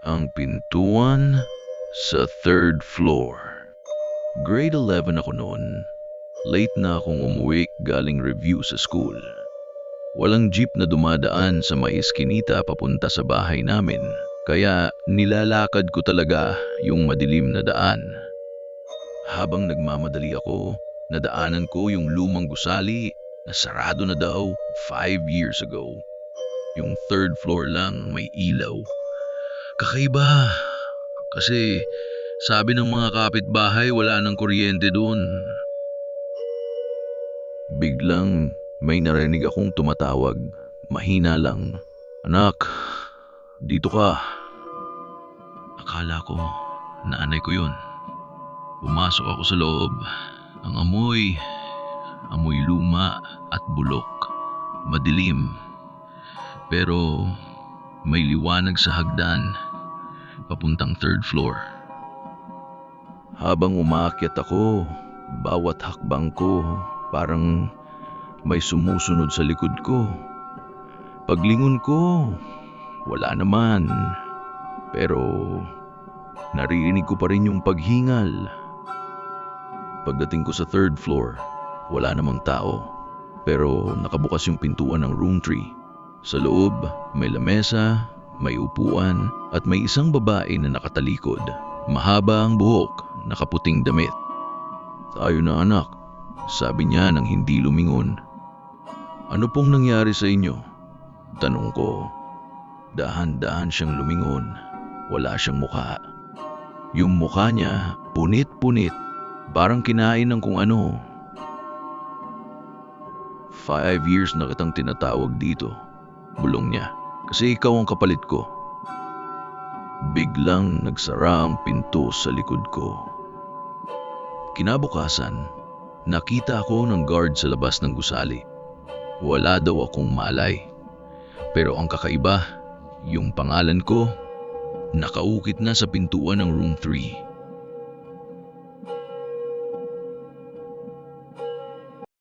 Ang pintuan sa third floor. Grade 11 ako noon. Late na akong umuwi galing review sa school. Walang jeep na dumadaan sa may eskinita papunta sa bahay namin, kaya nilalakad ko talaga yung madilim na daan. Habang nagmamadali ako, nadaanan ko yung lumang gusali na sarado na daw 5 years ago. Yung third floor lang may ilaw. Kakaiba, kasi sabi ng mga kapitbahay wala nang kuryente doon. Biglang may narinig akong tumatawag, mahina lang. Anak, dito ka. Akala ko, nanay ko yun. Pumasok ako sa loob. Ang amoy luma at bulok. Madilim. Pero may liwanag sa hagdan, papuntang third floor. Habang umaakyat ako, bawat hakbang ko parang may sumusunod sa likod ko. Paglingon ko, wala naman. Pero naririnig ko pa rin yung paghingal. Pagdating ko sa third floor, wala namang tao. Pero nakabukas yung pintuan ng room 3. Sa loob, may lamesa, may upuan, at may isang babae na nakatalikod. Mahaba ang buhok, nakaputing damit. Tayo na anak, sabi niya nang hindi lumingon. Ano pong nangyari sa inyo? Tanong ko. Dahan-dahan siyang lumingon. Wala siyang mukha. Yung mukha niya, punit-punit, parang kinain ng kung ano. 5 years na kitang tinatawag dito. Bulong niya, kasi ikaw ang kapalit ko. Biglang nagsara ang pinto sa likod ko. Kinabukasan, nakita ako ng guard sa labas ng gusali. Wala daw akong malay. Pero ang kakaiba, yung pangalan ko, nakaukit na sa pintuan ng room 3.